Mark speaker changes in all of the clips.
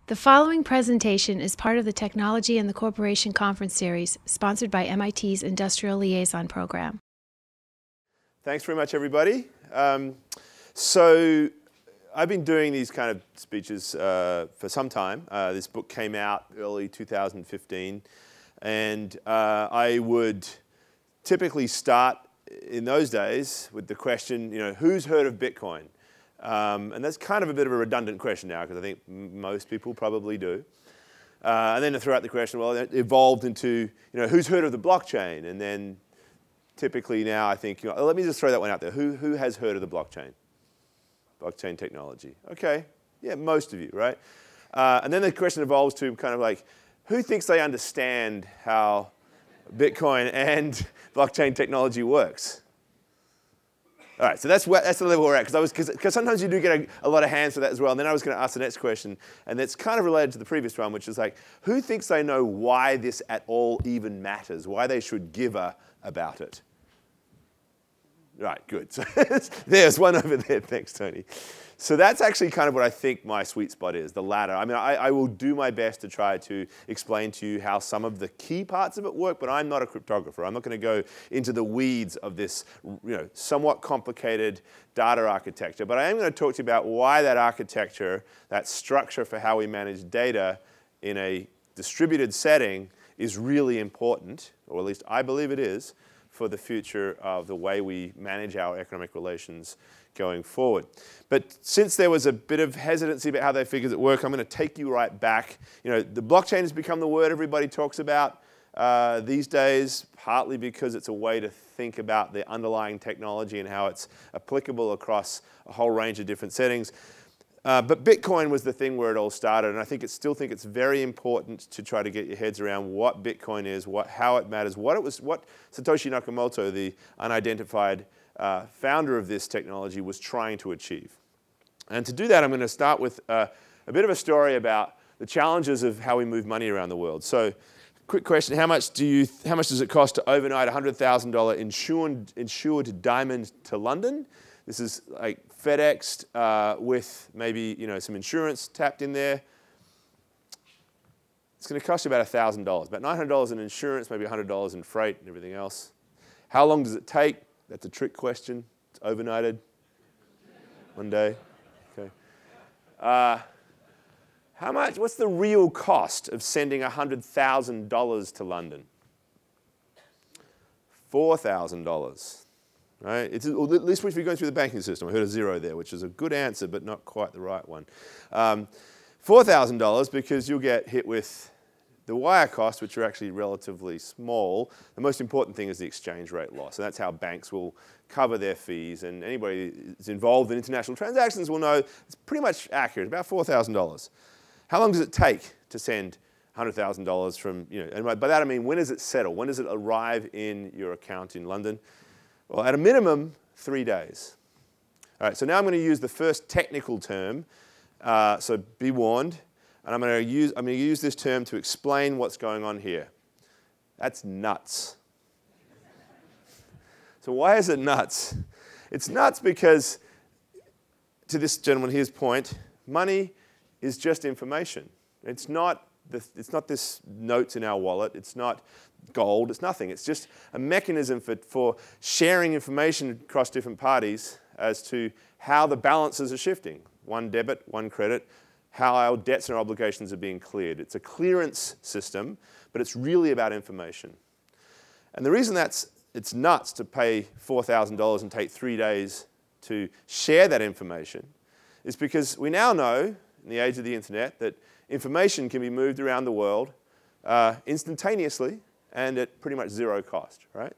Speaker 1: The following presentation is part of the Technology and the Corporation Conference Series, sponsored by MIT's Industrial Liaison Program.
Speaker 2: Thanks very much, everybody. So I've been doing these kind of speeches for some time. This book came out early 2015, and I would typically start in those days with the question, who's heard of Bitcoin? And that's kind of a bit of a redundant question now, because I think most people probably do. And then to throw out the question, well, it evolved into, who's heard of the blockchain? And then typically now I think, let me just throw that one out there. Who has heard of the blockchain? Blockchain technology. Okay, yeah, most of you, right? And then the question evolves to kind of like, who thinks they understand how Bitcoin and blockchain technology works? All right, so that's the level we're at, because sometimes you do get a lot of hands for that as well. And then I was going to ask the next question, and it's kind of related to the previous one, which is like, who thinks they know why this at all even matters, why they should give a about it? Right, good. So there's one over there. Thanks, Tony. So that's actually kind of what I think my sweet spot is, the latter. I mean, I will do my best to try to explain to you how some of the key parts of it work, but I'm not a cryptographer. I'm not going to go into the weeds of this somewhat complicated data architecture. But I am going to talk to you about why that architecture, that structure for how we manage data in a distributed setting is really important, or at least I believe it is, for the future of the way we manage our economic relations going forward. But since there was a bit of hesitancy about how they figure it work, I'm going to take you right back. The blockchain has become the word everybody talks about these days, partly because it's a way to think about the underlying technology and how it's applicable across a whole range of different settings. But Bitcoin was the thing where it all started, and I still think it's very important to try to get your heads around what Bitcoin is, how it matters, what Satoshi Nakamoto, the unidentified founder of this technology, was trying to achieve. And to do that, I'm going to start with a bit of a story about the challenges of how we move money around the world. So, quick question: how much does it cost to overnight a $100,000 insured diamond to London? This is like FedExed with maybe some insurance tapped in there. It's going to cost you about $1,000, about $900 in insurance, maybe $100 in freight and everything else. How long does it take? That's a trick question. It's overnighted. One day. Okay. How much? What's the real cost of sending $100,000 to London? $4,000. Right? At least if you're going through the banking system. I heard a zero there, which is a good answer, but not quite the right one. $4,000 because you'll get hit with the wire costs, which are actually relatively small. The most important thing is the exchange rate loss, and that's how banks will cover their fees. And anybody who's involved in international transactions will know it's pretty much accurate, about $4,000. How long does it take to send $100,000 from, and by that I mean, when does it settle? When does it arrive in your account in London? Well, at a minimum, 3 days. All right, so now I'm going to use the first technical term, so be warned. And I'm going to use this term to explain what's going on here. That's nuts. So why is it nuts? It's nuts because, to this gentleman here's point, money is just information. It's not this notes in our wallet. It's not gold. It's nothing. It's just a mechanism for sharing information across different parties as to how the balances are shifting. One debit, one credit, how our debts and our obligations are being cleared. It's a clearance system, but it's really about information. And the reason it's nuts to pay $4,000 and take 3 days to share that information is because we now know, in the age of the internet, that information can be moved around the world instantaneously and at pretty much zero cost, right?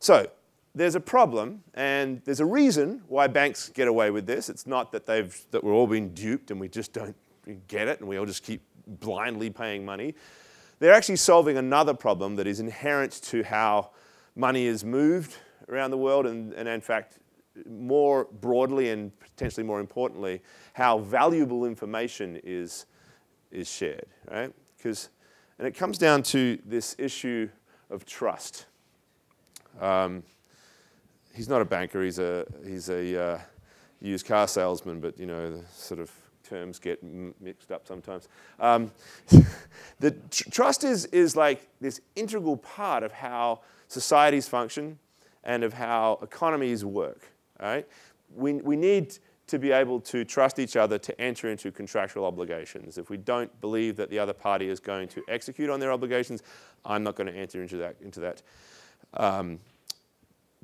Speaker 2: So there's a problem, and there's a reason why banks get away with this. It's not that we're all being duped and we just don't get it and we all just keep blindly paying money. They're actually solving another problem that is inherent to how money is moved around the world, and in fact, more broadly and potentially more importantly, how valuable information is shared, right? And it comes down to this issue of trust. He's not a banker. He's a used car salesman, but the sort of terms get mixed up sometimes. Trust is like this integral part of how societies function and of how economies work. Right? We need to be able to trust each other to enter into contractual obligations. If we don't believe that the other party is going to execute on their obligations, I'm not going to enter into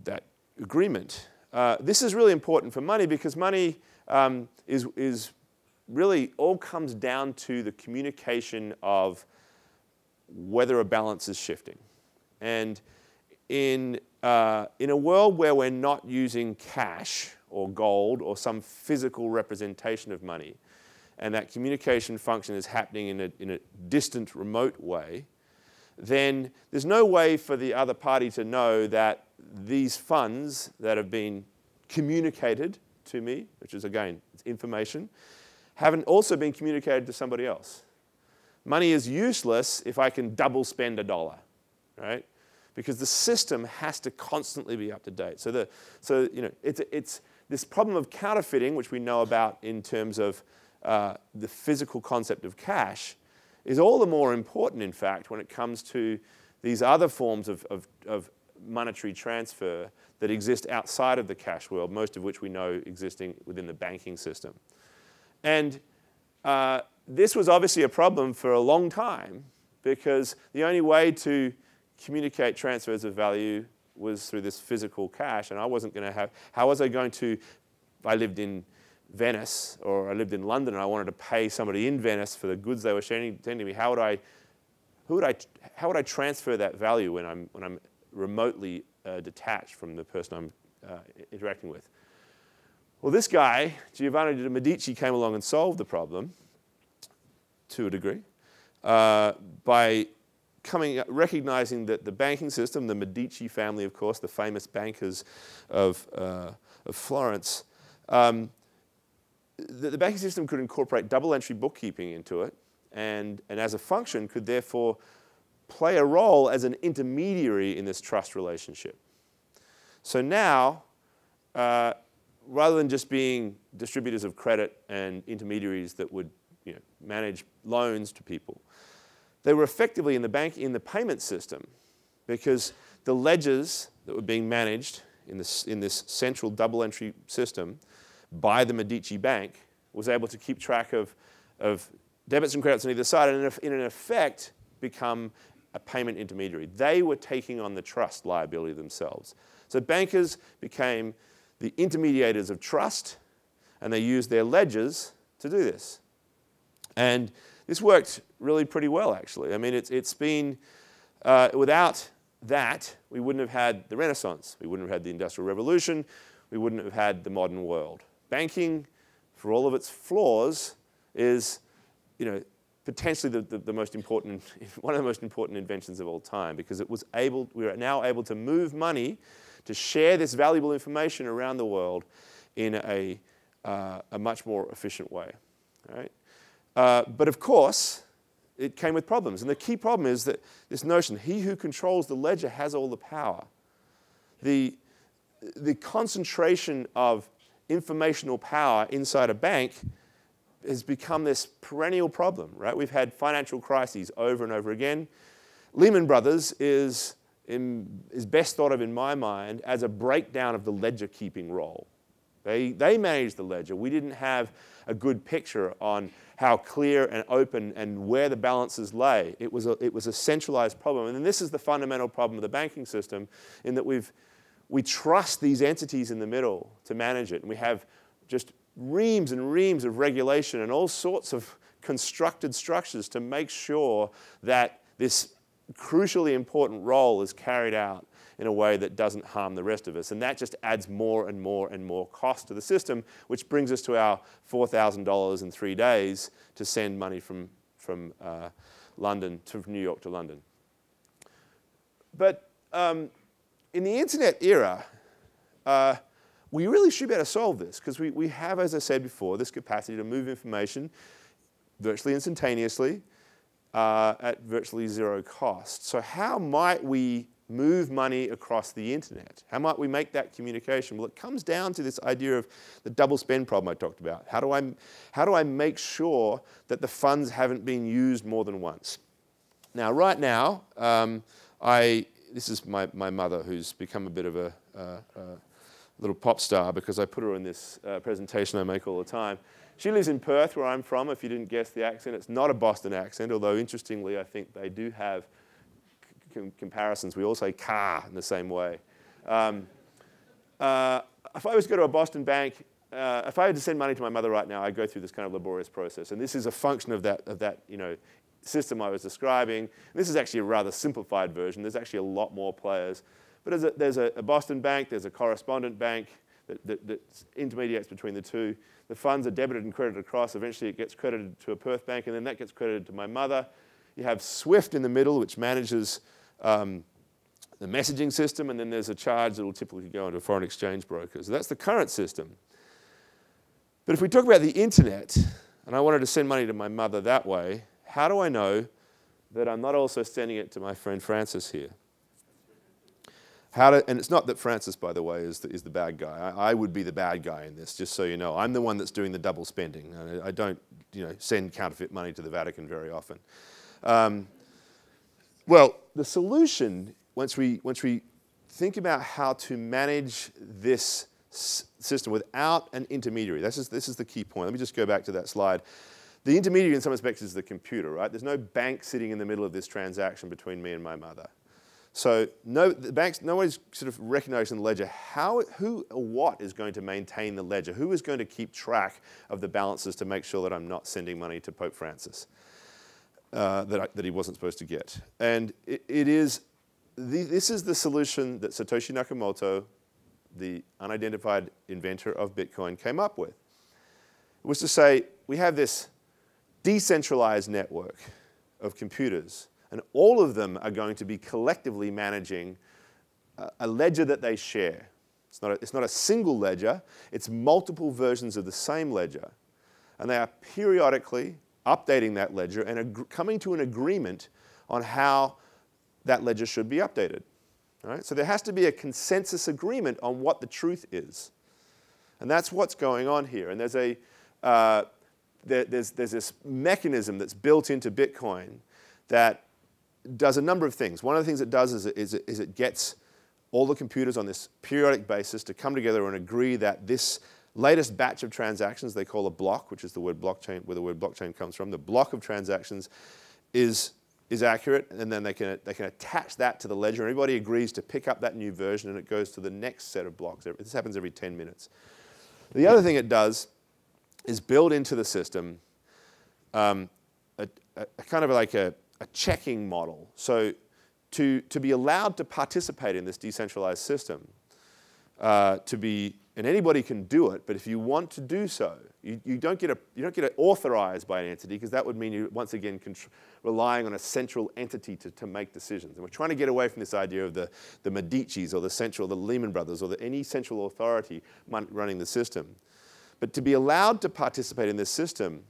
Speaker 2: that agreement. This is really important for money because money is really all comes down to the communication of whether a balance is shifting. And in a world where we're not using cash or gold or some physical representation of money, and that communication function is happening in a distant, remote way, then there's no way for the other party to know that these funds that have been communicated to me, which is, again, it's information, haven't also been communicated to somebody else. Money is useless if I can double spend a dollar, right? Because the system has to constantly be up to date. So it's this problem of counterfeiting, which we know about in terms of the physical concept of cash, is all the more important, in fact, when it comes to these other forms of monetary transfer that exist outside of the cash world, most of which we know existing within the banking system. And this was obviously a problem for a long time because the only way to communicate transfers of value was through this physical cash, and I wasn't going to have, how was I going to, if I lived in Venice or I lived in London and I wanted to pay somebody in Venice for the goods they were sending me, how would I transfer that value when I'm remotely detached from the person I'm interacting with? Well, this guy, Giovanni de' Medici, came along and solved the problem to a degree by recognizing that the banking system, the Medici family, of course, the famous bankers of Florence, the banking system could incorporate double entry bookkeeping into it, and as a function could therefore play a role as an intermediary in this trust relationship. So now, rather than just being distributors of credit and intermediaries that would manage loans to people, they were effectively in the payment system, because the ledgers that were being managed in this central double entry system by the Medici Bank was able to keep track of debits and credits on either side, and in effect become a payment intermediary. They were taking on the trust liability themselves. So bankers became the intermediators of trust, and they used their ledgers to do this. And this worked really pretty well, actually. I mean, it's been, without that, we wouldn't have had the Renaissance. We wouldn't have had the Industrial Revolution. We wouldn't have had the modern world. Banking, for all of its flaws, is, potentially the most important, one of the most important inventions of all time, because we are now able to move money to share this valuable information around the world in a much more efficient way. All right? But of course, it came with problems. And the key problem is that this notion, he who controls the ledger has all the power. The concentration of informational power inside a bank has become this perennial problem, right? We've had financial crises over and over again. Lehman Brothers is best thought of in my mind as a breakdown of the ledger keeping role. They managed the ledger. We didn't have a good picture on how clear and open and where the balances lay. It was a centralized problem. And this is the fundamental problem of the banking system, in that we trust these entities in the middle to manage it. And we have just reams and reams of regulation and all sorts of constructed structures to make sure that this crucially important role is carried out in a way that doesn't harm the rest of us. And that just adds more and more and more cost to the system, which brings us to our $4,000 in 3 days to send money from London to New York to London. But in the internet era, we really should be able to solve this, because we have, as I said before, this capacity to move information virtually instantaneously at virtually zero cost. So how might we move money across the internet? How might we make that communication? Well, it comes down to this idea of the double spend problem I talked about. How do I make sure that the funds haven't been used more than once? Now, right now, this is my mother, who's become a bit of a little pop star because I put her in this presentation I make all the time. She lives in Perth, where I'm from, if you didn't guess the accent. It's not a Boston accent, although interestingly, I think they do have comparisons. We all say car in the same way. If I was to go to a Boston bank, if I had to send money to my mother right now, I'd go through this kind of laborious process. And this is a function of that system I was describing. And this is actually a rather simplified version. There's actually a lot more players. But there's a Boston bank, there's a correspondent bank that intermediates between the two. The funds are debited and credited across. Eventually, it gets credited to a Perth bank, and then that gets credited to my mother. You have SWIFT in the middle, which manages the messaging system, and then there's a charge that will typically go into foreign exchange brokers. So that's the current system. But if we talk about the internet, and I wanted to send money to my mother that way, how do I know that I'm not also sending it to my friend Francis here? And it's not that Francis, by the way, is the bad guy. I would be the bad guy in this, just so you know. I'm the one that's doing the double spending. I don't send counterfeit money to the Vatican very often. Well, the solution, once we think about how to manage this system without an intermediary, this is the key point. Let me just go back to that slide. The intermediary in some respects is the computer, right? There's no bank sitting in the middle of this transaction between me and my mother. So nobody's sort of recognizing the ledger. Who or what is going to maintain the ledger? Who is going to keep track of the balances to make sure that I'm not sending money to Pope Francis that he wasn't supposed to get? And this is the solution that Satoshi Nakamoto, the unidentified inventor of Bitcoin, came up with. It was to say, we have this decentralized network of computers, and all of them are going to be collectively managing a ledger that they share. It's not a single ledger, it's multiple versions of the same ledger. And they are periodically updating that ledger and coming to an agreement on how that ledger should be updated. All right? So there has to be a consensus agreement on what the truth is. And that's what's going on here. And there's this mechanism that's built into Bitcoin that does a number of things. One of the things it does is it gets all the computers on this periodic basis to come together and agree that this latest batch of transactions they call a block, which is the word blockchain, where the word blockchain comes from. The block of transactions is accurate, and then they can attach that to the ledger. Everybody agrees to pick up that new version, and it goes to the next set of blocks. This happens every 10 minutes. The other thing it does is build into the system a kind of like a checking model. So to be allowed to participate in this decentralized system, and anybody can do it, but if you want to do so, you don't get it authorized by an entity, because that would mean you're once again relying on a central entity to make decisions. And we're trying to get away from this idea of the Medicis or the Lehman Brothers or any central authority running the system. But to be allowed to participate in this system,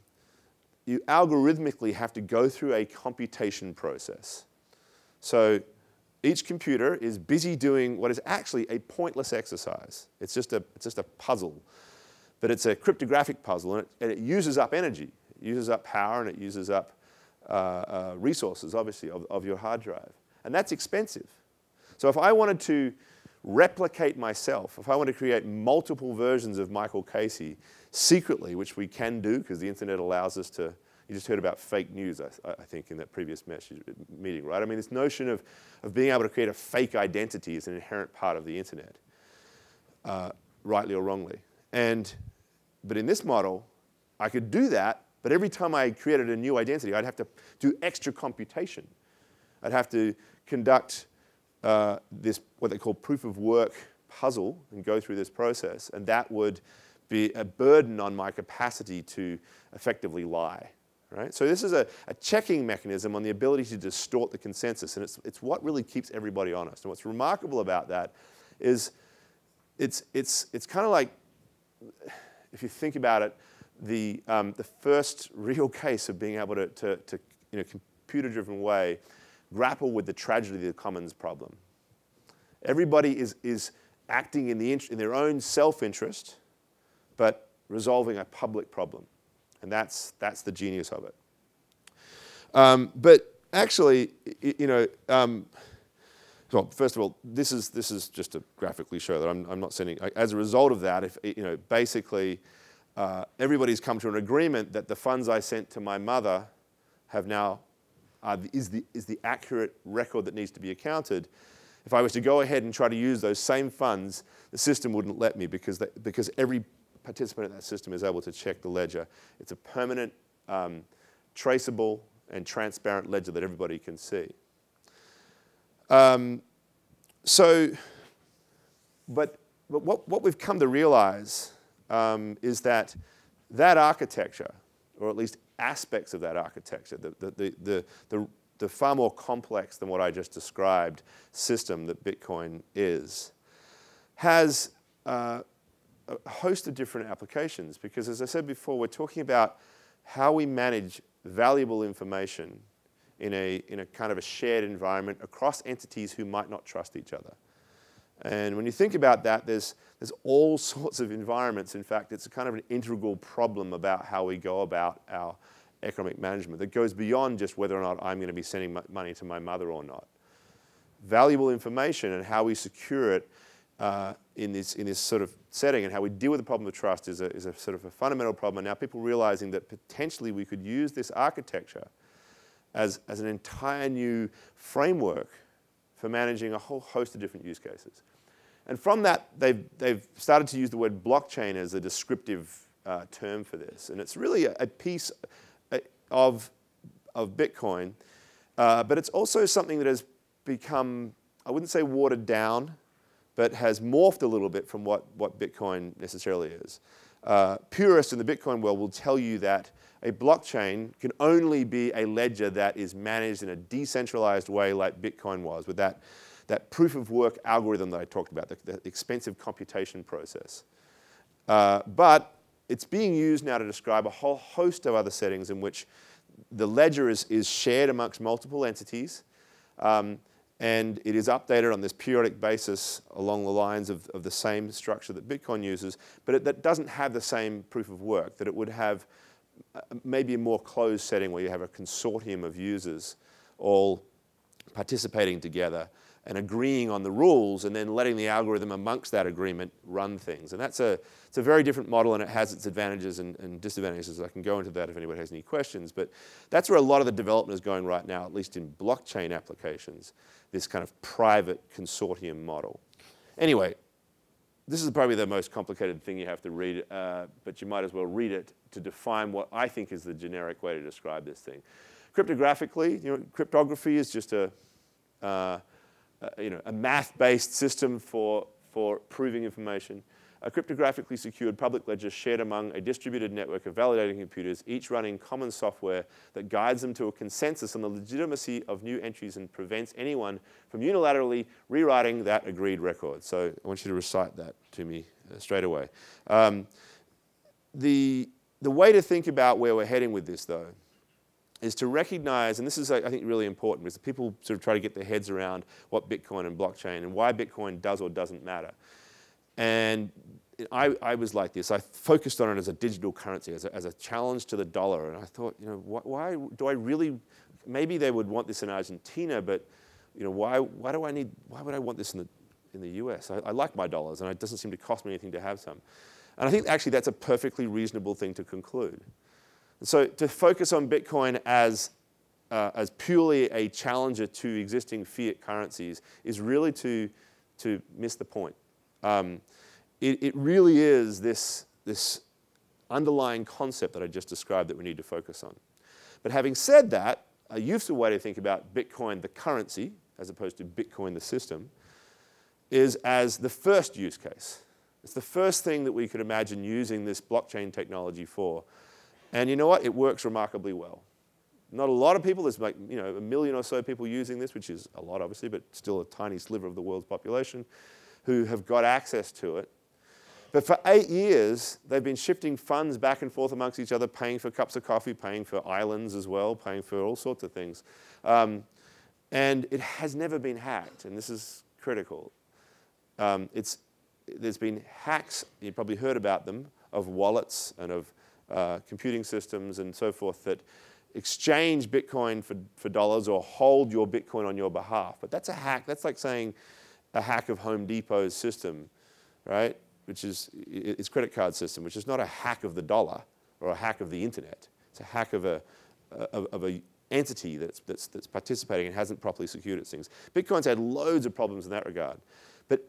Speaker 2: you algorithmically have to go through a computation process. So each computer is busy doing what is actually a pointless exercise. It's just a puzzle. But it's a cryptographic puzzle, and it uses up energy. It uses up power, and it uses up resources, obviously, of your hard drive. And that's expensive. So if I wanted to replicate myself, if I want to create multiple versions of Michael Casey secretly, which we can do because the internet allows us to, you just heard about fake news, I think, in that previous meeting, right? I mean, this notion of being able to create a fake identity is an inherent part of the internet, rightly or wrongly. But in this model, I could do that, but every time I created a new identity, I'd have to do extra computation. I'd have to conduct this, what they call proof of work puzzle, and go through this process, and that would be a burden on my capacity to effectively lie. Right? So this is a checking mechanism on the ability to distort the consensus, and it's what really keeps everybody honest. And what's remarkable about that is it's kind of like, if you think about it, the first real case of being able to in a computer-driven way, grapple with the tragedy of the commons problem. Everybody is acting in their own self-interest, but resolving a public problem. And that's the genius of it. But actually, well, first of all, this is just to graphically show that I'm not sending. As a result of that, basically, everybody's come to an agreement that the funds I sent to my mother have now is the accurate record that needs to be accounted. If I was to go ahead and try to use those same funds, the system wouldn't let me because every participant in that system is able to check the ledger. It's a permanent, traceable, and transparent ledger that everybody can see. But what we've come to realize is that architecture, or at least aspects of that architecture, the far more complex than what I just described system that Bitcoin is, has a host of different applications. Because as I said before, we're talking about how we manage valuable information in a kind of a shared environment across entities who might not trust each other. And when you think about that, there's all sorts of environments. In fact, it's a kind of an integral problem about how we go about our economic management that goes beyond just whether or not I'm going to be sending money to my mother or not. Valuable information and how we secure it in this sort of setting, and how we deal with the problem of trust is a sort of a fundamental problem. And now people realizing that potentially we could use this architecture as an entire new framework for managing a whole host of different use cases. And from that, they've started to use the word blockchain as a descriptive term for this. And it's really a piece of Bitcoin, but it's also something that has become, I wouldn't say watered down, but has morphed a little bit from what Bitcoin necessarily is. Purists in the Bitcoin world will tell you that a blockchain can only be a ledger that is managed in a decentralized way like Bitcoin was, with that proof of work algorithm that I talked about, the expensive computation process. But it's being used now to describe a whole host of other settings in which the ledger is shared amongst multiple entities, and it is updated on this periodic basis along the lines of the same structure that Bitcoin uses, but that doesn't have the same proof of work, that it would have maybe a more closed setting where you have a consortium of users all participating together and agreeing on the rules, and then letting the algorithm amongst that agreement run things. And it's a very different model, and it has its advantages and disadvantages. I can go into that if anybody has any questions. But that's where a lot of the development is going right now, at least in blockchain applications, this kind of private consortium model. Anyway, this is probably the most complicated thing you have to read, but you might as well read it to define what I think is the generic way to describe this thing. Cryptographically, cryptography is just a math-based system for proving information. A cryptographically secured public ledger shared among a distributed network of validating computers, each running common software that guides them to a consensus on the legitimacy of new entries and prevents anyone from unilaterally rewriting that agreed record. So I want you to recite that to me straight away. The way to think about where we're heading with this, though, is to recognize, and this is, I think, really important, because people sort of try to get their heads around what Bitcoin and blockchain and why Bitcoin does or doesn't matter. And I was like this. I focused on it as a digital currency, as a challenge to the dollar. And I thought, why do I really, maybe they would want this in Argentina, but why would I want this in the US? I like my dollars, and it doesn't seem to cost me anything to have some. And I think actually that's a perfectly reasonable thing to conclude. So to focus on Bitcoin as purely a challenger to existing fiat currencies is really to miss the point. It really is this underlying concept that I just described that we need to focus on. But having said that, a useful way to think about Bitcoin, the currency, as opposed to Bitcoin, the system, is as the first use case. It's the first thing that we could imagine using this blockchain technology for. And you know what? It works remarkably well. Not a lot of people, there's like, 1 million or so people using this, which is a lot obviously, but still a tiny sliver of the world's population, who have got access to it. But for 8 years, they've been shifting funds back and forth amongst each other, paying for cups of coffee, paying for islands as well, paying for all sorts of things. And it has never been hacked, and this is critical. there's been hacks, you've probably heard about them, of wallets and of computing systems and so forth that exchange Bitcoin for dollars or hold your Bitcoin on your behalf. But that's a hack. That's like saying a hack of Home Depot's system, right? Which is its credit card system, which is not a hack of the dollar or a hack of the internet. It's a hack of a entity that's participating and hasn't properly secured its things. Bitcoin's had loads of problems in that regard. But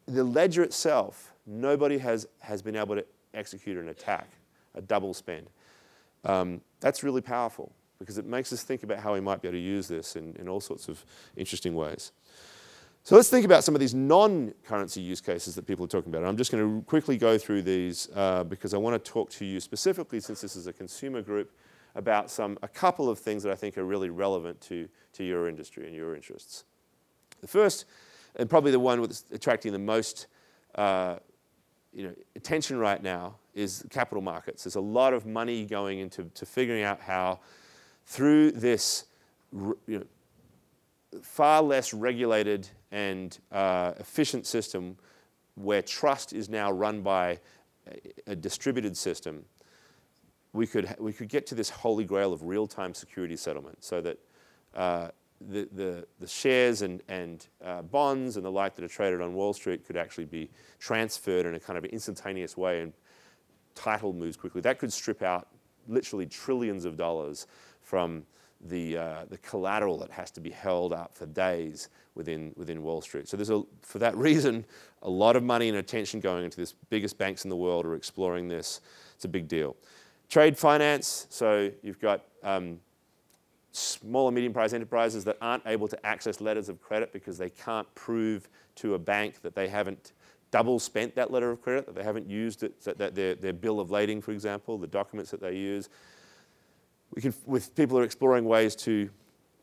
Speaker 2: the ledger itself, nobody has been able to execute an attack, a double spend. That's really powerful because it makes us think about how we might be able to use this in all sorts of interesting ways. So let's think about some of these non-currency use cases that people are talking about. I'm just going to quickly go through these because I want to talk to you specifically, since this is a consumer group, about a couple of things that I think are really relevant to your industry and your interests. The first, and probably the one that's attracting the most attention right now, is capital markets. There's a lot of money going into figuring out how, through this far less regulated and efficient system where trust is now run by a distributed system, we could get to this holy grail of real-time security settlement, so that the shares and bonds and the like that are traded on Wall Street could actually be transferred in a kind of instantaneous way, and title moves quickly. That could strip out literally trillions of dollars from the collateral that has to be held up for days within Wall Street. So there's for that reason, a lot of money and attention going into this. Biggest banks in the world are exploring this. It's a big deal. Trade finance, so you've got small and medium-sized enterprises that aren't able to access letters of credit because they can't prove to a bank that they haven't double spent that letter of credit, that they haven't used it, that their bill of lading, for example, the documents that they use. People are exploring ways to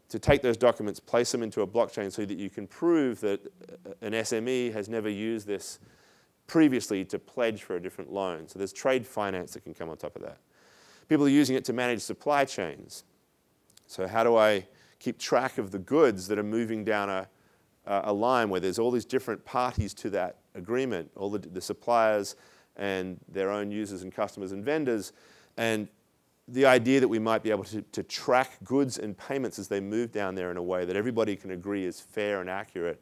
Speaker 2: take those documents, place them into a blockchain so that you can prove that an SME has never used this previously to pledge for a different loan. So there's trade finance that can come on top of that. People are using it to manage supply chains. So how do I keep track of the goods that are moving down a line where there's all these different parties to that agreement, all the suppliers and their own users and customers and vendors, and the idea that we might be able to track goods and payments as they move down there in a way that everybody can agree is fair and accurate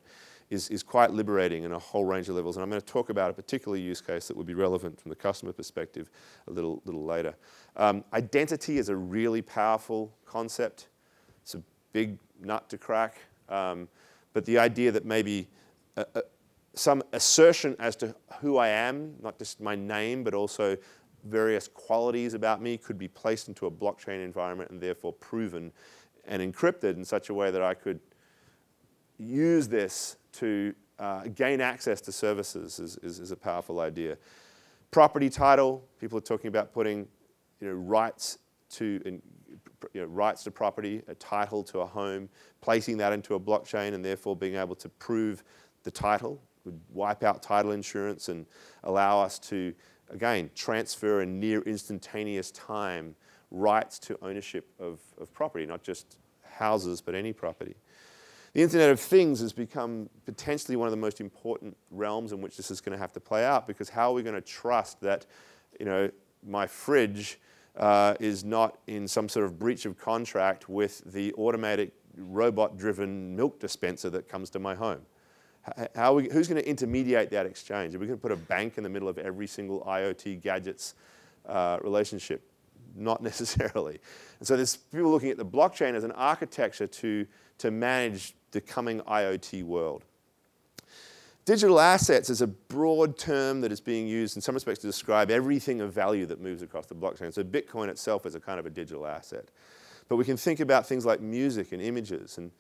Speaker 2: is quite liberating in a whole range of levels. And I'm going to talk about a particular use case that would be relevant from the customer perspective a little later. Identity is a really powerful concept. It's a big nut to crack. But the idea that maybe some assertion as to who I am, not just my name, but also various qualities about me, could be placed into a blockchain environment and therefore proven and encrypted in such a way that I could use this to gain access to services is a powerful idea. Property title, people are talking about putting rights to property, a title to a home, placing that into a blockchain and therefore being able to prove the title, would wipe out title insurance and allow us to, again, transfer in near instantaneous time rights to ownership of property, not just houses, but any property. The Internet of Things has become potentially one of the most important realms in which this is going to have to play out, because how are we going to trust that, my fridge is not in some sort of breach of contract with the automatic robot-driven milk dispenser that comes to my home? Who's going to intermediate that exchange? Are we going to put a bank in the middle of every single IoT gadget's relationship? Not necessarily. And so there's people looking at the blockchain as an architecture to manage the coming IoT world. Digital assets is a broad term that is being used in some respects to describe everything of value that moves across the blockchain. So Bitcoin itself is a kind of a digital asset. But we can think about things like music and images, and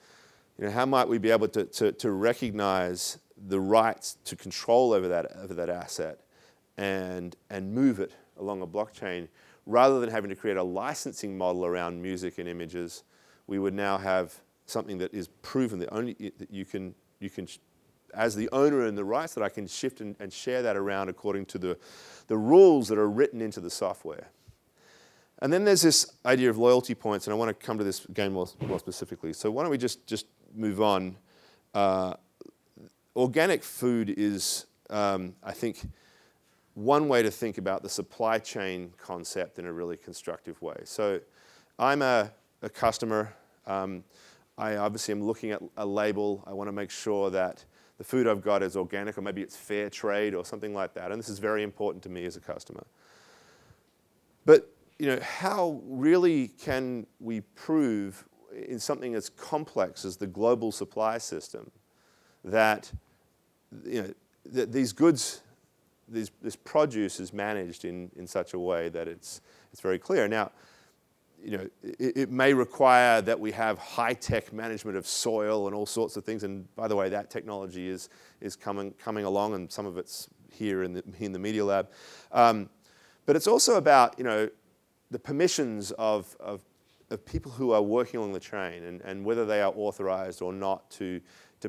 Speaker 2: how might we be able to recognize the rights to control over that asset and move it along a blockchain, rather than having to create a licensing model around music and images. We would now have something that is proven that you can, as the owner and the rights, that I can shift and share that around according to the rules that are written into the software. And then there's this idea of loyalty points, and I want to come to this again more specifically. So why don't we just move on. organic food is, I think, one way to think about the supply chain concept in a really constructive way. So I'm a customer. I obviously am looking at a label. I want to make sure that the food I've got is organic, or maybe it's fair trade or something like that. And this is very important to me as a customer. But how really can we prove in something as complex as the global supply system that that these goods, this produce is managed in such a way that it's very clear? Now, it may require that we have high-tech management of soil and all sorts of things. And by the way, that technology is coming along, and some of it's here in the Media Lab. But it's also about the permissions of people who are working along the chain, and whether they are authorized or not to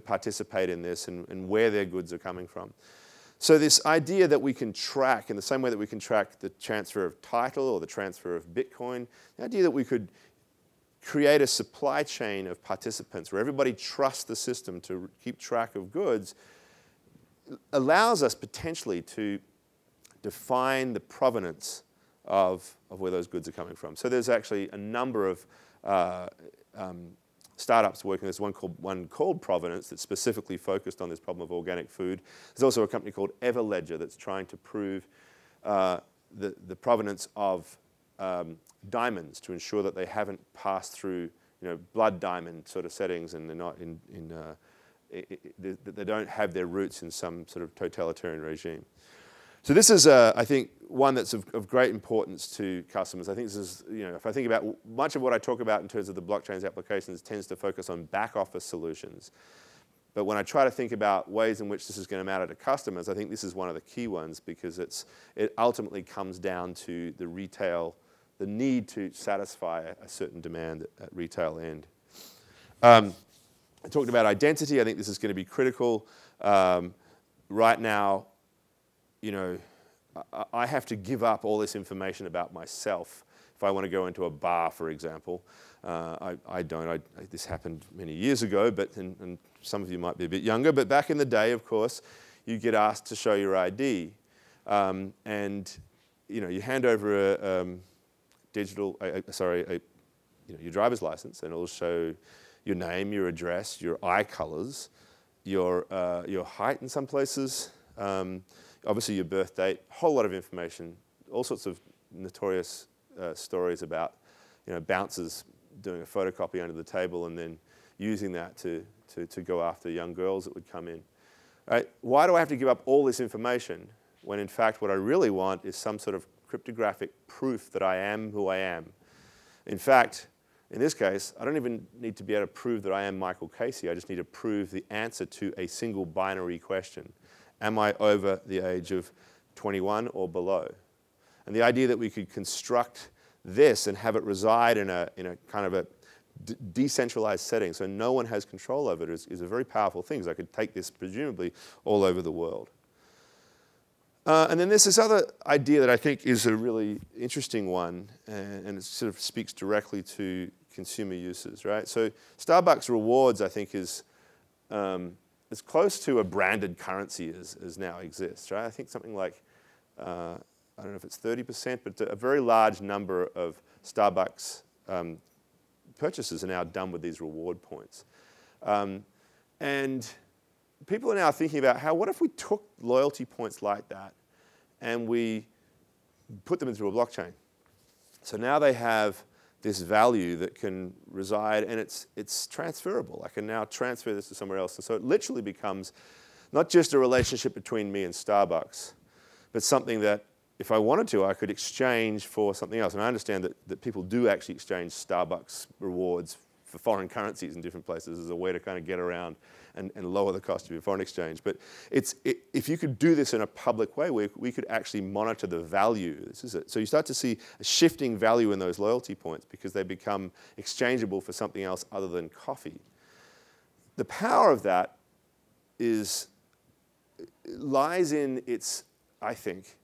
Speaker 2: participate in this, and where their goods are coming from. So this idea that we can track, in the same way that we can track the transfer of title or the transfer of Bitcoin, the idea that we could create a supply chain of participants where everybody trusts the system to keep track of goods allows us potentially to define the provenance of where those goods are coming from. So there's actually a number of startups working. There's one called Provenance that's specifically focused on this problem of organic food. There's also a company called Everledger that's trying to prove the provenance of diamonds to ensure that they haven't passed through blood diamond sort of settings, and they're not they don't have their roots in some sort of totalitarian regime. So this is, I think, one that's of great importance to customers. I think this is, if I think about much of what I talk about in terms of the blockchain's applications, tends to focus on back office solutions. But when I try to think about ways in which this is going to matter to customers, I think this is one of the key ones, because it ultimately comes down to the need to satisfy a certain demand at retail end. I talked about identity. I think this is going to be critical. Right now, I have to give up all this information about myself if I want to go into a bar, for example. I don't. This happened many years ago, and some of you might be a bit younger. But back in the day, of course, you get asked to show your ID, and you hand over a your driver's license, and it'll show your name, your address, your eye colors, your height in some places. Obviously your birth date, a whole lot of information, all sorts of notorious stories about bouncers doing a photocopy under the table and then using that to go after young girls that would come in. Right? Why do I have to give up all this information when in fact what I really want is some sort of cryptographic proof that I am who I am? In fact, in this case, I don't even need to be able to prove that I am Michael Casey. I just need to prove the answer to a single binary question. Am I over the age of 21 or below? And the idea that we could construct this and have it reside in a kind of a decentralized setting so no one has control over it is a very powerful thing. So I could take this presumably all over the world. And then there's this other idea that I think is a really interesting one, and it sort of speaks directly to consumer uses, right? So Starbucks Rewards, I think, is as close to a branded currency as now exists, right? I think something like, I don't know if it's 30%, but a very large number of Starbucks purchases are now done with these reward points. And people are now thinking about what if we took loyalty points like that and we put them into a blockchain? So now they have this value that can reside, and it's transferable. I can now transfer this to somewhere else. And so it literally becomes not just a relationship between me and Starbucks, but something that if I wanted to, I could exchange for something else. And I understand that people do actually exchange Starbucks rewards for foreign currencies in different places as a way to kind of get around and lower the cost of your foreign exchange. But if you could do this in a public way, we could actually monitor the value. This is it. So you start to see a shifting value in those loyalty points because they become exchangeable for something else other than coffee. The power of that lies in its, I think,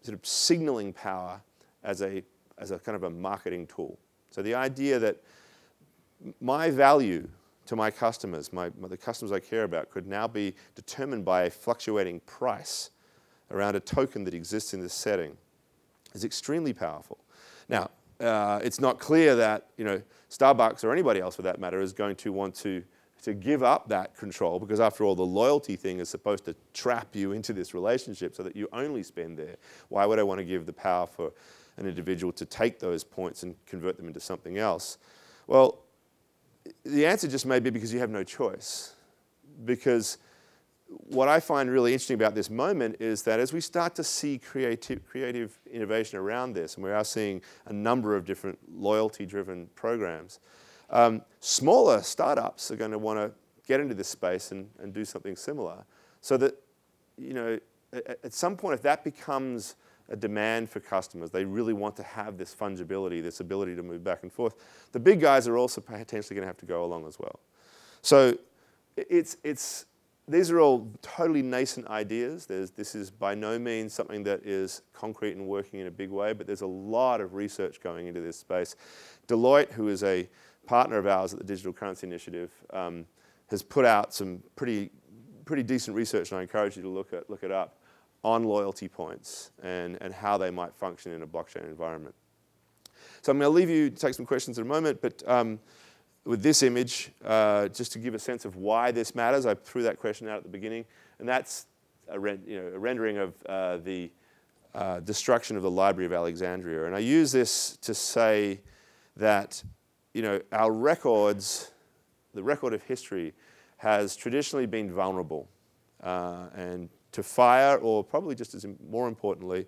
Speaker 2: sort of signaling power as a kind of a marketing tool. So the idea that my value to my customers, the customers I care about, could now be determined by a fluctuating price around a token that exists in this setting is extremely powerful. Now, it's not clear that Starbucks or anybody else for that matter is going to want to give up that control, because after all, the loyalty thing is supposed to trap you into this relationship so that you only spend there. Why would I want to give the power for an individual to take those points and convert them into something else? Well, the answer just may be because you have no choice. Because what I find really interesting about this moment is that as we start to see creative innovation around this, and we are seeing a number of different loyalty-driven programs, smaller startups are going to want to get into this space and do something similar. So that, at some point, if that becomes a demand for customers, they really want to have this fungibility, this ability to move back and forth, the big guys are also potentially going to have to go along as well. So these are all totally nascent ideas. This is by no means something that is concrete and working in a big way, but there's a lot of research going into this space. Deloitte, who is a partner of ours at the Digital Currency Initiative, has put out some pretty decent research, and I encourage you to look it up, on loyalty points and how they might function in a blockchain environment. So I'm going to leave you to take some questions in a moment, but with this image, just to give a sense of why this matters, I threw that question out at the beginning, and that's a rendering of the destruction of the Library of Alexandria. And I use this to say that our records, the record of history, has traditionally been vulnerable and to fire, or probably just as more importantly,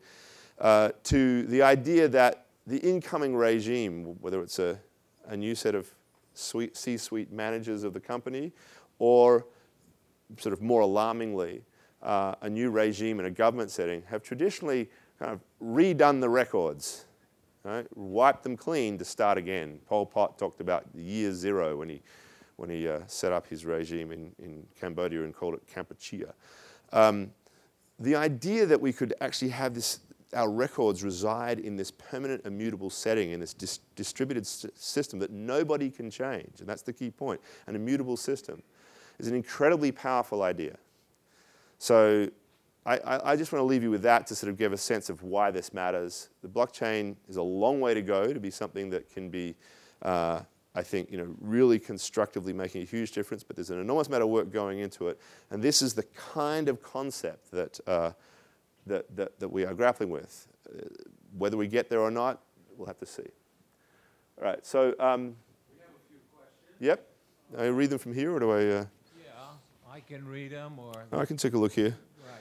Speaker 2: to the idea that the incoming regime, whether it's a new set of C-suite managers of the company, or sort of more alarmingly, a new regime in a government setting, have traditionally kind of redone the records, right? Wiped them clean to start again. Pol Pot talked about the year zero when he set up his regime in Cambodia and called it Kampuchea. The idea that we could actually have our records reside in this permanent immutable setting, in this distributed system that nobody can change, and that's the key point, an immutable system, is an incredibly powerful idea. So I just want to leave you with that to sort of give a sense of why this matters. The blockchain is a long way to go to be something that can be, I think, really constructively making a huge difference, but there's an enormous amount of work going into it, and this is the kind of concept that we are grappling with. Whether we get there or not, we'll have to see. All right, so... we have
Speaker 3: a few questions.
Speaker 2: Yep. I read them from here, or do I...
Speaker 3: Yeah, I can read them, or...
Speaker 2: I can take a look here.
Speaker 3: Right.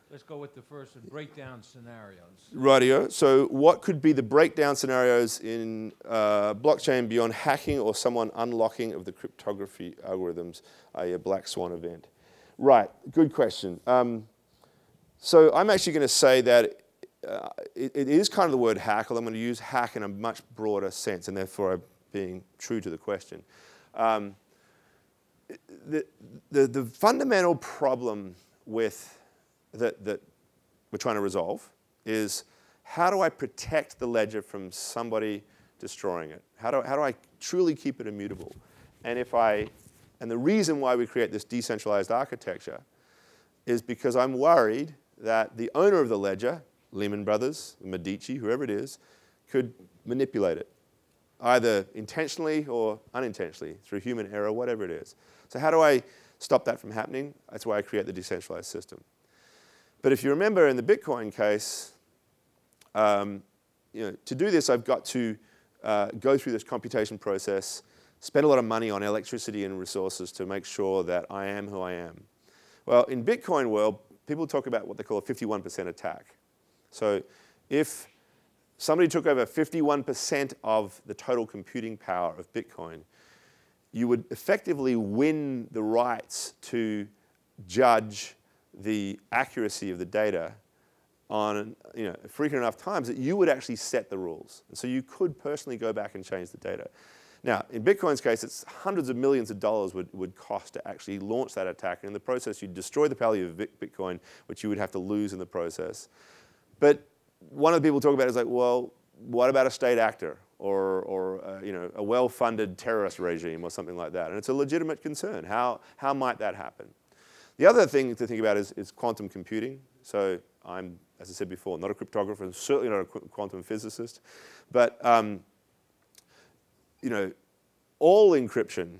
Speaker 3: Let's go with the first one, breakdown scenarios.
Speaker 2: Rightio. So what could be the breakdown scenarios in blockchain beyond hacking or someone unlocking of the cryptography algorithms, i.e. a black swan event? Right, good question. So I'm actually going to say that it is kind of the word hack, although I'm going to use hack in a much broader sense, and therefore I'm being true to the question. The fundamental problem that we're trying to resolve is, how do I protect the ledger from somebody destroying it? How do I truly keep it immutable? And the reason why we create this decentralized architecture is because I'm worried that the owner of the ledger, Lehman Brothers, Medici, whoever it is, could manipulate it, either intentionally or unintentionally, through human error, whatever it is. So how do I stop that from happening? That's why I create the decentralized system. But if you remember in the Bitcoin case, to do this, I've got to go through this computation process, spend a lot of money on electricity and resources to make sure that I am who I am. Well, in Bitcoin world, people talk about what they call a 51% attack. So if somebody took over 51% of the total computing power of Bitcoin, you would effectively win the rights to judge the accuracy of the data on frequent enough times that you would actually set the rules. And so you could personally go back and change the data. Now, in Bitcoin's case, it's hundreds of millions of dollars would cost to actually launch that attack. And in the process, you'd destroy the value of Bitcoin, which you would have to lose in the process. But one of the people talk about is like, well, what about a state actor a well-funded terrorist regime or something like that. And it's a legitimate concern. How might that happen? The other thing to think about is quantum computing. So I'm, as I said before, not a cryptographer, and certainly not a quantum physicist. But all encryption,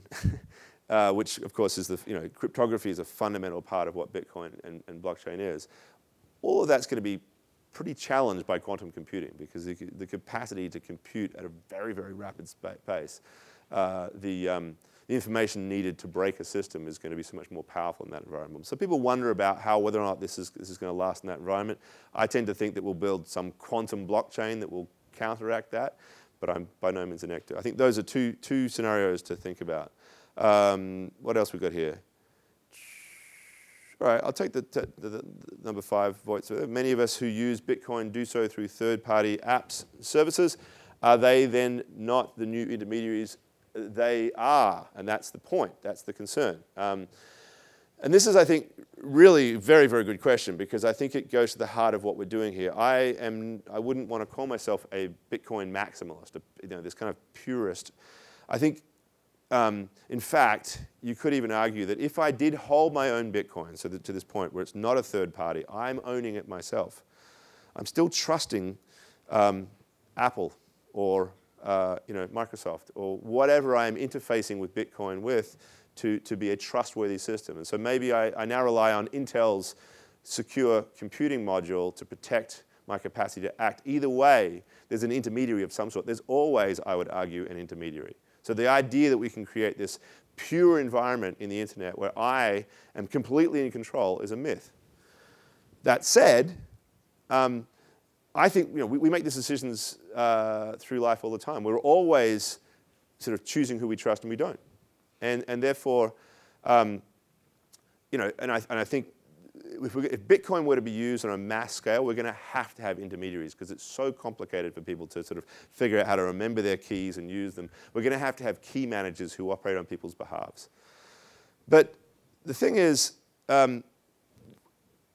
Speaker 2: which of course is cryptography is a fundamental part of what Bitcoin and blockchain is. All of that's going to be pretty challenged by quantum computing because the capacity to compute at a very, very rapid pace, the information needed to break a system is going to be so much more powerful in that environment. So people wonder about whether or not this is going to last in that environment. I tend to think that we'll build some quantum blockchain that will counteract that, but I'm by no means an expert. I think those are two scenarios to think about. What else we got here? All right, I'll take the number 5 voice. Many of us who use Bitcoin do so through third-party apps services. Are they then not the new intermediaries? They are, and that's the point. That's the concern. And this is, I think, really a very, very good question because I think it goes to the heart of what we're doing here. I wouldn't want to call myself a Bitcoin maximalist, this kind of purist. I think, in fact, you could even argue that if I did hold my own Bitcoin, so to this point where it's not a third party, I'm owning it myself, I'm still trusting Apple or Microsoft or whatever I am interfacing with Bitcoin with to be a trustworthy system. And so maybe I now rely on Intel's secure computing module to protect my capacity to act. Either way, there's an intermediary of some sort. There's always, I would argue, an intermediary. So the idea that we can create this pure environment in the internet where I am completely in control is a myth. That said, I think we make these decisions through life all the time. We're always sort of choosing who we trust and we don't, and therefore, and I think if Bitcoin were to be used on a mass scale, we're going to have intermediaries because it's so complicated for people to sort of figure out how to remember their keys and use them. We're going to have key managers who operate on people's behalves. But the thing is, in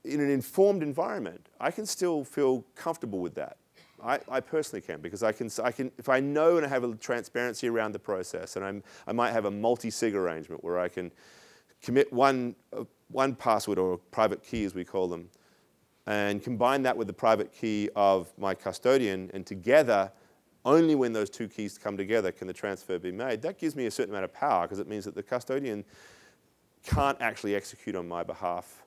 Speaker 2: an informed environment, I can still feel comfortable with that. I personally can because I can if I know and I have a transparency around the process, and I might have a multi-sig arrangement where I can commit one password or private key, as we call them, and combine that with the private key of my custodian, and together, only when those two keys come together can the transfer be made. That gives me a certain amount of power because it means that the custodian can't actually execute on my behalf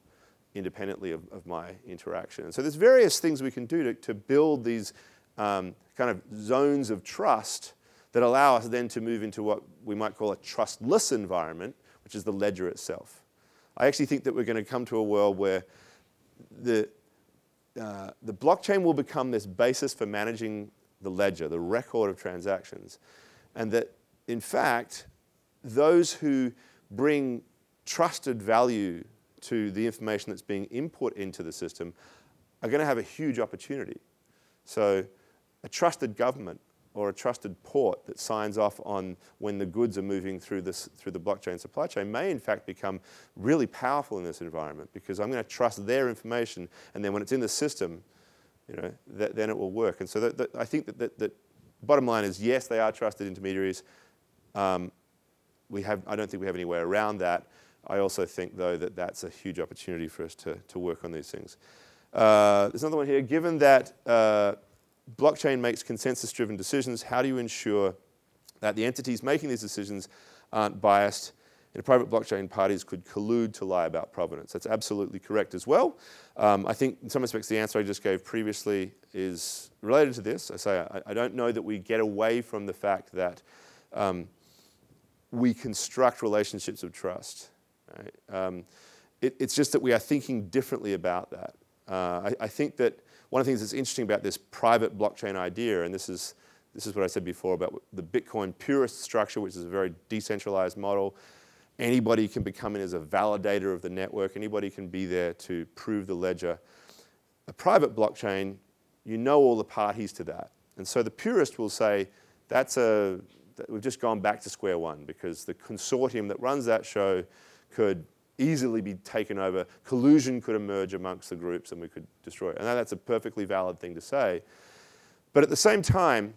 Speaker 2: independently of my interaction. And so there's various things we can do to build these kind of zones of trust that allow us then to move into what we might call a trustless environment, which is the ledger itself. I actually think that we're going to come to a world where the blockchain will become this basis for managing the ledger, the record of transactions, and that, in fact, those who bring trusted value to the information that's being input into the system are going to have a huge opportunity. So a trusted government or a trusted port that signs off on when the goods are moving through the blockchain supply chain may in fact become really powerful in this environment because I'm going to trust their information, and then when it's in the system, then it will work. And so I think that bottom line is yes, they are trusted intermediaries. I don't think we have any way around that. I also think, though, that that's a huge opportunity for us to work on these things. There's another one here. Given that blockchain makes consensus-driven decisions, how do you ensure that the entities making these decisions aren't biased? In a private blockchain, parties could collude to lie about provenance. That's absolutely correct as well. I think in some respects the answer I just gave previously is related to this. I don't know that we get away from the fact that we construct relationships of trust. Right? It's just that we are thinking differently about that. I think that one of the things that's interesting about this private blockchain idea, and this is what I said before about the Bitcoin purist structure, which is a very decentralized model. Anybody can become in as a validator of the network. Anybody can be there to prove the ledger. A private blockchain, you know all the parties to that. And so the purist will say, we've just gone back to square one because the consortium that runs that show could easily be taken over. Collusion could emerge amongst the groups and we could destroy it. And that's a perfectly valid thing to say. But at the same time,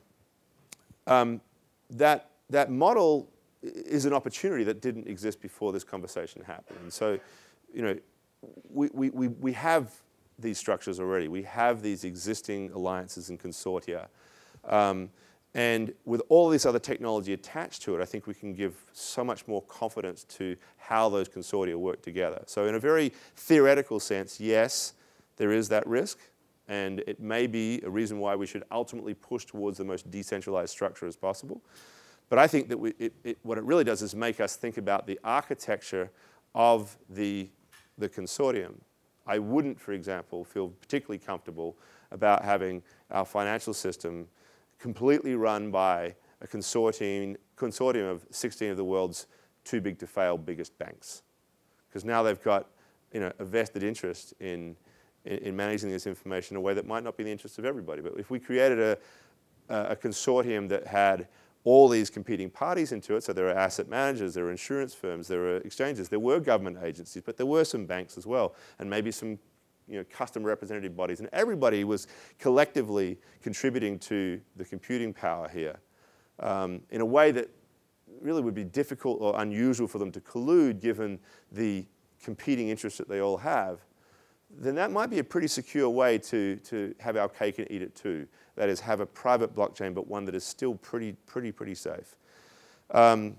Speaker 2: that model is an opportunity that didn't exist before this conversation happened. And so, you know, we have these structures already. We have these existing alliances and consortia. And with all this other technology attached to it, I think we can give so much more confidence to how those consortia work together. So in a very theoretical sense, yes, there is that risk. And it may be a reason why we should ultimately push towards the most decentralized structure as possible. But I think that what it really does is make us think about the architecture of the consortium. I wouldn't, for example, feel particularly comfortable about having our financial system completely run by a consortium of 16 of the world's too big to fail biggest banks. Because now they've got, you know, a vested interest in managing this information in a way that might not be in the interest of everybody. But if we created a consortium that had all these competing parties into it, so there are asset managers, there are insurance firms, there are exchanges, there were government agencies, but there were some banks as well, and maybe some, you know, customer representative bodies, and everybody was collectively contributing to the computing power here in a way that really would be difficult or unusual for them to collude given the competing interests that they all have. Then that might be a pretty secure way to have our cake and eat it too. That is, have a private blockchain, but one that is still pretty safe. How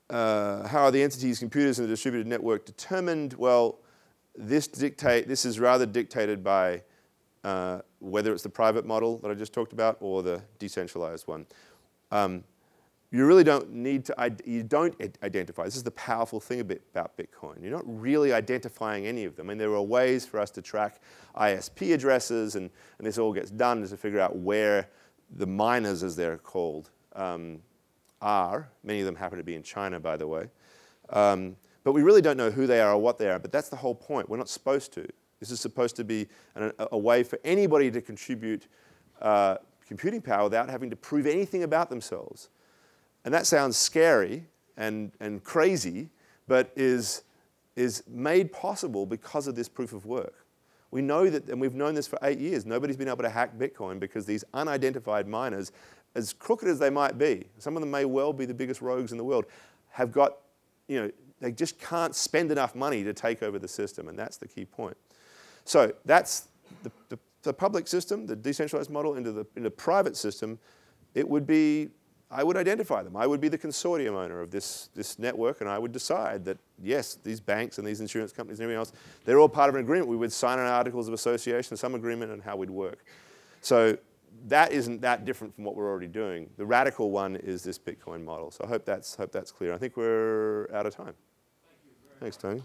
Speaker 2: are the entities, computers, and the distributed network determined? Well, this is rather dictated by whether it's the private model that I just talked about or the decentralized one. You really don't need to, you don't identify. This is the powerful thing about Bitcoin. You're not really identifying any of them. I mean, there are ways for us to track ISP addresses, and this all gets done to figure out where the miners, as they're called, are. Many of them happen to be in China, by the way. But we really don't know who they are or what they are, but that's the whole point. We're not supposed to. This is supposed to be a way for anybody to contribute computing power without having to prove anything about themselves. And that sounds scary and crazy, but is made possible because of this proof of work. We know that, and we've known this for 8 years, nobody's been able to hack Bitcoin because these unidentified miners, as crooked as they might be, some of them may well be the biggest rogues in the world, have got, you know, they just can't spend enough money to take over the system, and that's the key point. So that's the public system, the decentralized model, into the private system. It would be, I would identify them. I would be the consortium owner of this network, and I would decide that, yes, these banks and these insurance companies and everything else, they're all part of an agreement. We would sign an articles of association, some agreement on how we'd work. So that isn't that different from what we're already doing. The radical one is this Bitcoin model. So I hope that's clear. I think we're out of time. Thanks, Tony.